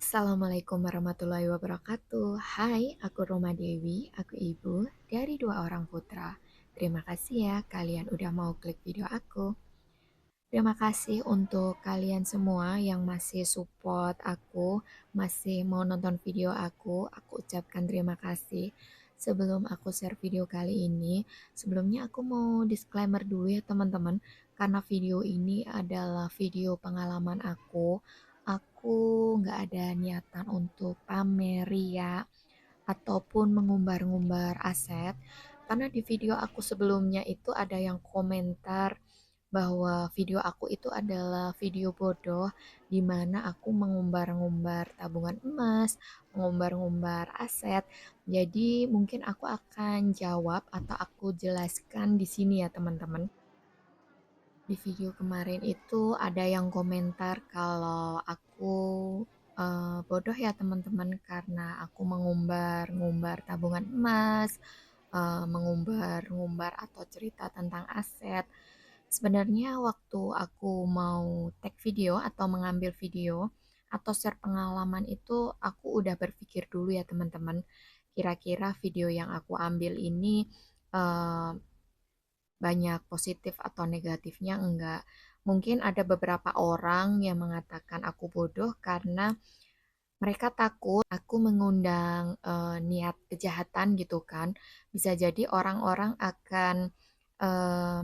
Assalamualaikum warahmatullahi wabarakatuh. Hai, aku Roma Dewi, aku ibu dari dua orang putra. Terima kasih ya kalian udah mau klik video aku. Terima kasih untuk kalian semua yang masih support aku, masih mau nonton video aku ucapkan terima kasih. Sebelum aku share video kali ini, sebelumnya aku mau disclaimer dulu ya teman-teman, karena video ini adalah video pengalaman aku nggak ada niatan untuk pamer ria ataupun mengumbar-ngumbar aset, karena di video aku sebelumnya itu ada yang komentar bahwa video aku itu adalah video bodoh di mana aku mengumbar-ngumbar tabungan emas, mengumbar-ngumbar aset. Jadi mungkin aku akan jawab atau aku jelaskan di sini ya teman-teman. Di video kemarin itu ada yang komentar kalau aku bodoh ya teman-teman karena aku mengumbar-ngumbar tabungan emas, mengumbar-ngumbar atau cerita tentang aset. Sebenarnya waktu aku mau take video atau mengambil video atau share pengalaman itu aku udah berpikir dulu ya teman-teman. Kira-kira video yang aku ambil ini eh, banyak positif atau negatifnya enggak. Mungkin ada beberapa orang yang mengatakan aku bodoh karena mereka takut aku mengundang niat kejahatan gitu kan. Bisa jadi orang-orang akan eh,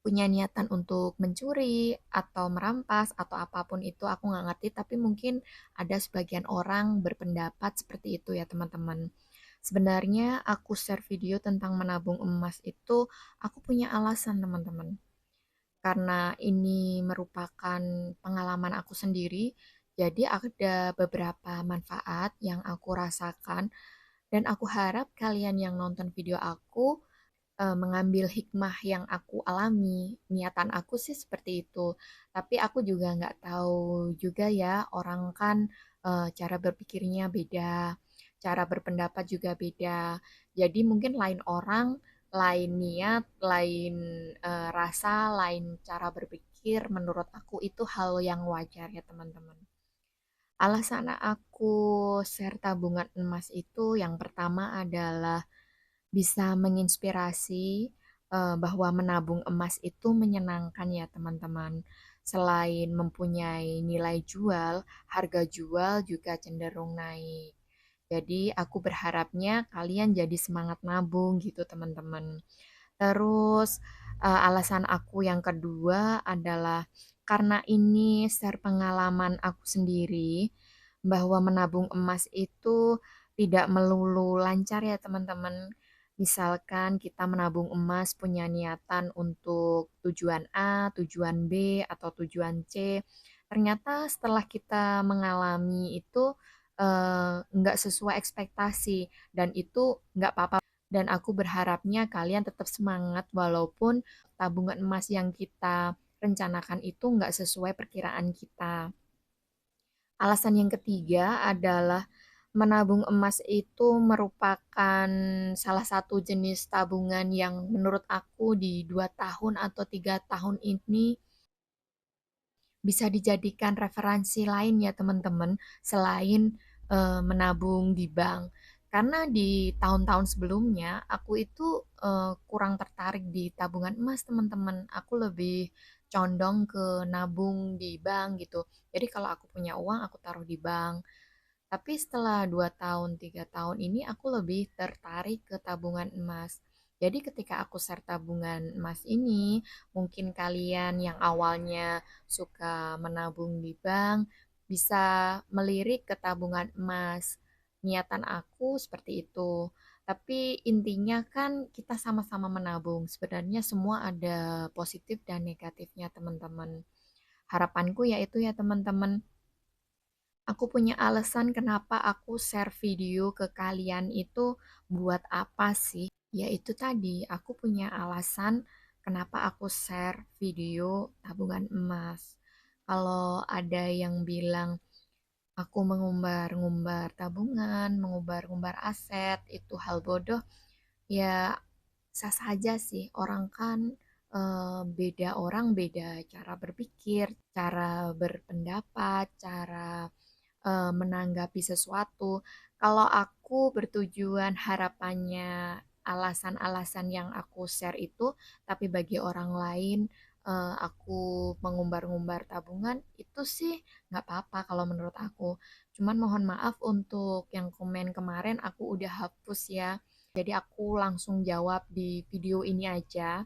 punya niatan untuk mencuri atau merampas atau apapun itu aku nggak ngerti, tapi mungkin ada sebagian orang berpendapat seperti itu ya teman-teman. Sebenarnya aku share video tentang menabung emas itu aku punya alasan teman-teman, karena ini merupakan pengalaman aku sendiri. Jadi ada beberapa manfaat yang aku rasakan dan aku harap kalian yang nonton video aku mengambil hikmah yang aku alami. Niatan aku sih seperti itu. Tapi aku juga nggak tahu juga ya, orang kan cara berpikirnya beda, cara berpendapat juga beda. Jadi mungkin lain orang, lain niat, lain rasa, lain cara berpikir. Menurut aku itu hal yang wajar ya teman-teman. Alasan aku share tabungan emas itu yang pertama adalah bisa menginspirasi bahwa menabung emas itu menyenangkan ya teman-teman. Selain mempunyai nilai jual, harga jual juga cenderung naik. Jadi aku berharapnya kalian jadi semangat nabung gitu teman-teman. Terus alasan aku yang kedua adalah karena ini share pengalaman aku sendiri bahwa menabung emas itu tidak melulu lancar ya teman-teman. Misalkan kita menabung emas punya niatan untuk tujuan A, tujuan B, atau tujuan C. Ternyata setelah kita mengalami itu nggak sesuai ekspektasi dan itu nggak apa-apa. Dan aku berharapnya kalian tetap semangat walaupun tabungan emas yang kita rencanakan itu nggak sesuai perkiraan kita. Alasan yang ketiga adalah menabung emas itu merupakan salah satu jenis tabungan yang menurut aku di 2 tahun atau 3 tahun ini bisa dijadikan referensi lain ya teman-teman selain menabung di bank. Karena di tahun-tahun sebelumnya aku itu kurang tertarik di tabungan emas teman-teman. Aku lebih condong ke nabung di bank gitu. Jadi kalau aku punya uang aku taruh di bank. Tapi setelah 2 tahun, 3 tahun ini aku lebih tertarik ke tabungan emas. Jadi ketika aku share tabungan emas ini, mungkin kalian yang awalnya suka menabung di bank bisa melirik ke tabungan emas. Niatan aku seperti itu. Tapi intinya kan kita sama-sama menabung. Sebenarnya semua ada positif dan negatifnya, teman-teman. Harapanku yaitu ya teman-teman, aku punya alasan kenapa aku share video ke kalian itu buat apa sih? Yaitu tadi, aku punya alasan kenapa aku share video tabungan emas. Kalau ada yang bilang aku mengumbar-ngumbar tabungan, mengumbar-ngumbar aset, itu hal bodoh, ya sah saja sih. Orang kan beda orang, beda cara berpikir, cara berpendapat, cara menanggapi sesuatu. Kalau aku bertujuan harapannya alasan-alasan yang aku share itu, tapi bagi orang lain aku mengumbar-ngumbar tabungan, itu sih nggak apa-apa kalau menurut aku. Cuman mohon maaf untuk yang komen kemarin aku udah hapus ya. Jadi aku langsung jawab di video ini aja.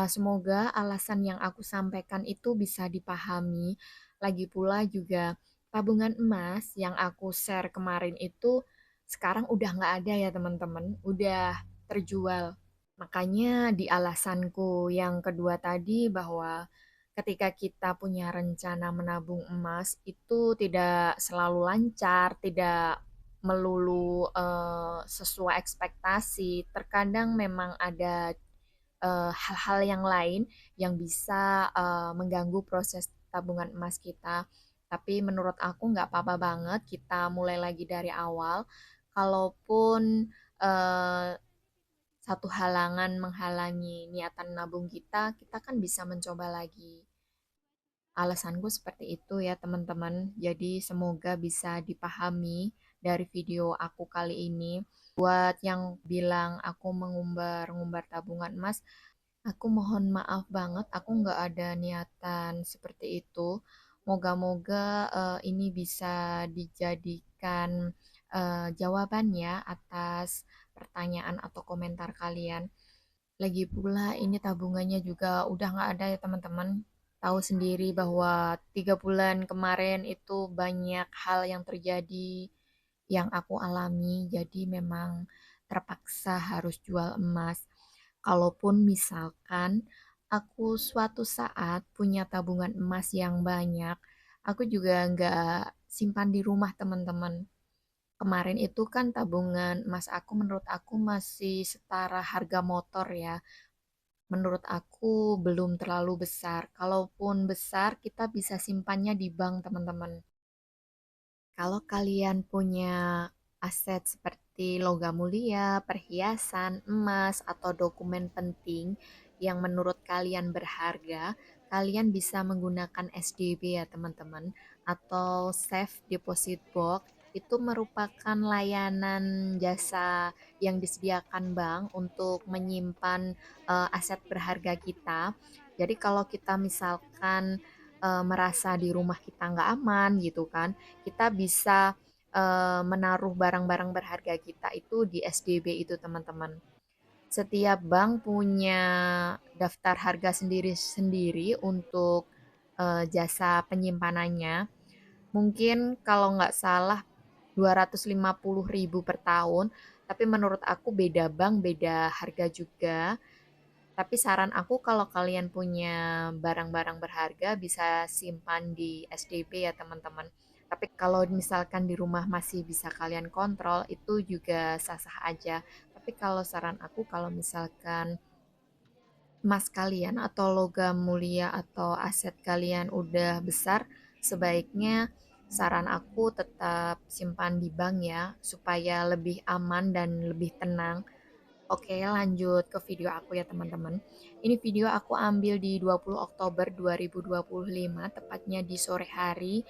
Semoga alasan yang aku sampaikan itu bisa dipahami. Lagi pula juga tabungan emas yang aku share kemarin itu sekarang udah nggak ada ya teman-teman, udah terjual. Makanya di alasanku yang kedua tadi bahwa ketika kita punya rencana menabung emas itu tidak selalu lancar, tidak melulu sesuai ekspektasi. Terkadang memang ada hal-hal yang lain yang bisa mengganggu proses tabungan emas kita. Tapi menurut aku nggak apa-apa banget kita mulai lagi dari awal. Kalaupun eh, satu halangan menghalangi niatan nabung kita, kita kan bisa mencoba lagi. Alasanku seperti itu ya teman-teman. Jadi semoga bisa dipahami dari video aku kali ini. Buat yang bilang aku mengumbar-ngumbar tabungan emas, aku mohon maaf banget, aku nggak ada niatan seperti itu. Moga-moga ini bisa dijadikan jawaban ya atas pertanyaan atau komentar kalian. Lagi pula ini tabungannya juga udah nggak ada ya teman-teman. Tahu sendiri bahwa 3 bulan kemarin itu banyak hal yang terjadi yang aku alami. Jadi memang terpaksa harus jual emas. Kalaupun misalkan aku suatu saat punya tabungan emas yang banyak, aku juga nggak simpan di rumah teman-teman. Kemarin itu kan tabungan emas aku menurut aku masih setara harga motor ya. Menurut aku belum terlalu besar. Kalaupun besar, kita bisa simpannya di bank, teman-teman. Kalau kalian punya aset seperti logam mulia, perhiasan, emas, atau dokumen penting yang menurut kalian berharga, kalian bisa menggunakan SDB ya teman-teman, atau Safe Deposit Box. Itu merupakan layanan jasa yang disediakan bank untuk menyimpan aset berharga kita. Jadi kalau kita misalkan merasa di rumah kita nggak aman gitu kan, kita bisa menaruh barang-barang berharga kita itu di SDB itu teman-teman. Setiap bank punya daftar harga sendiri-sendiri untuk jasa penyimpanannya. Mungkin kalau nggak salah 250.000 per tahun, tapi menurut aku beda bank, beda harga juga. Tapi saran aku kalau kalian punya barang-barang berharga bisa simpan di SDB ya teman-teman. Tapi kalau misalkan di rumah masih bisa kalian kontrol itu juga sah-sah aja. Tapi kalau saran aku kalau misalkan emas kalian atau logam mulia atau aset kalian udah besar, sebaiknya saran aku tetap simpan di bank ya supaya lebih aman dan lebih tenang. Oke, lanjut ke video aku ya teman-teman. Ini video aku ambil di 20 Oktober 2025, tepatnya di sore hari,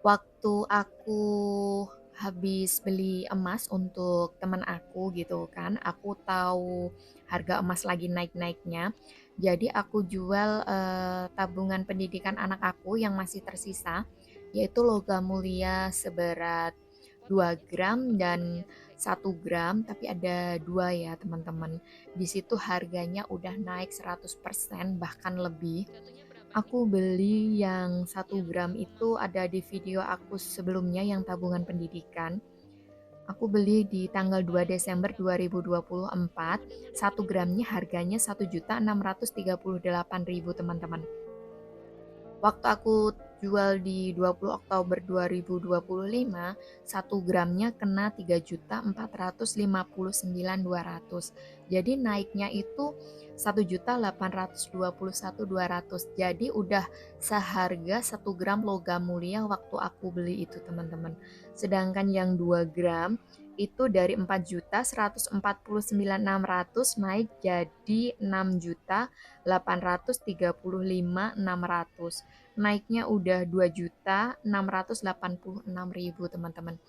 waktu aku habis beli emas untuk teman aku gitu kan. Aku tahu harga emas lagi naik-naiknya. Jadi aku jual tabungan pendidikan anak aku yang masih tersisa, yaitu logam mulia seberat 2 gram dan 1 gram, tapi ada dua ya teman-teman. Di situ harganya udah naik 100% bahkan lebih. Aku beli yang 1 gram itu ada di video aku sebelumnya yang tabungan pendidikan. Aku beli di tanggal 2 Desember 2024. 1 gramnya harganya 1.638.000 teman-teman. Waktu aku jual di 20 Oktober 2025, 1 gramnya kena 3.459.200. Jadi naiknya itu 1.821.200. Jadi udah seharga 1 gram logam mulia waktu aku beli itu teman-teman. Sedangkan yang 2 gram itu dari 4.149.600 naik jadi 6.835.600. Naiknya udah 2.686.000 teman-teman.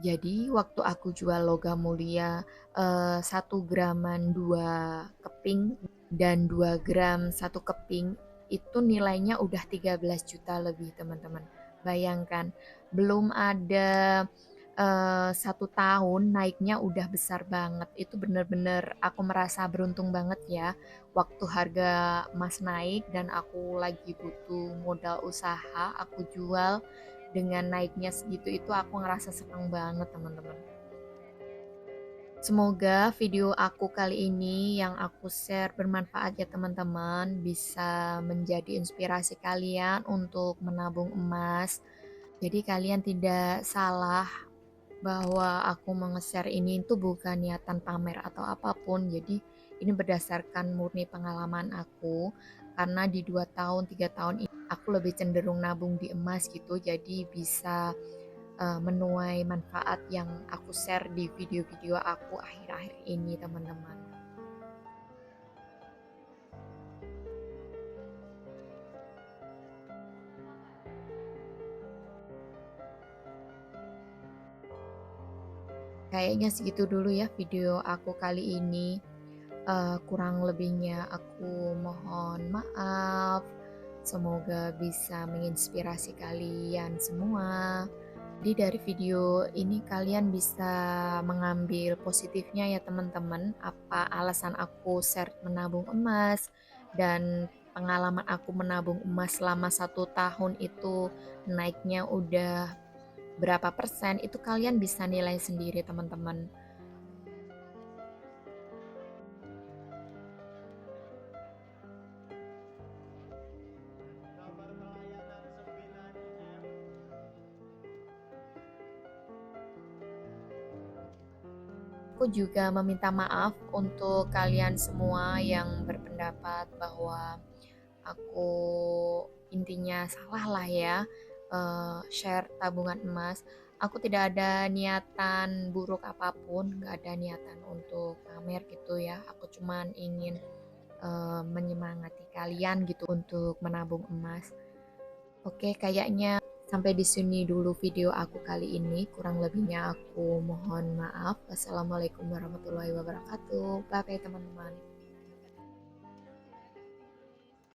Jadi waktu aku jual logam mulia 1 graman 2 keping dan 2 gram 1 keping itu nilainya udah 13 juta lebih teman-teman. Bayangkan, belum ada 1 tahun naiknya udah besar banget. Itu bener-bener aku merasa beruntung banget ya. Waktu harga emas naik dan aku lagi butuh modal usaha, aku jual dengan naiknya segitu itu aku ngerasa senang banget teman-teman. Semoga video aku kali ini yang aku share bermanfaat ya teman-teman, bisa menjadi inspirasi kalian untuk menabung emas. Jadi kalian tidak salah bahwa aku nge-share ini itu bukan niatan pamer atau apapun. Jadi ini berdasarkan murni pengalaman aku, karena di 2 tahun 3 tahun ini aku lebih cenderung nabung di emas gitu. Jadi bisa menuai manfaat yang aku share di video-video aku akhir-akhir ini teman-teman. Kayaknya segitu dulu ya video aku kali ini. Kurang lebihnya aku mohon maaf. Semoga bisa menginspirasi kalian semua. Jadi dari video ini kalian bisa mengambil positifnya ya teman-teman. Apa alasan aku share menabung emas dan pengalaman aku menabung emas selama 1 tahun itu naiknya udah berapa persen, itu kalian bisa nilai sendiri teman-teman. Aku juga meminta maaf untuk kalian semua yang berpendapat bahwa aku intinya salah lah ya share tabungan emas. Aku tidak ada niatan buruk apapun, gak ada niatan untuk pamer gitu ya. Aku cuman ingin menyemangati kalian gitu untuk menabung emas. Oke, kayaknya sampai di sini dulu video aku kali ini. Kurang lebihnya aku mohon maaf. Wassalamualaikum warahmatullahi wabarakatuh. Bye bye teman-teman.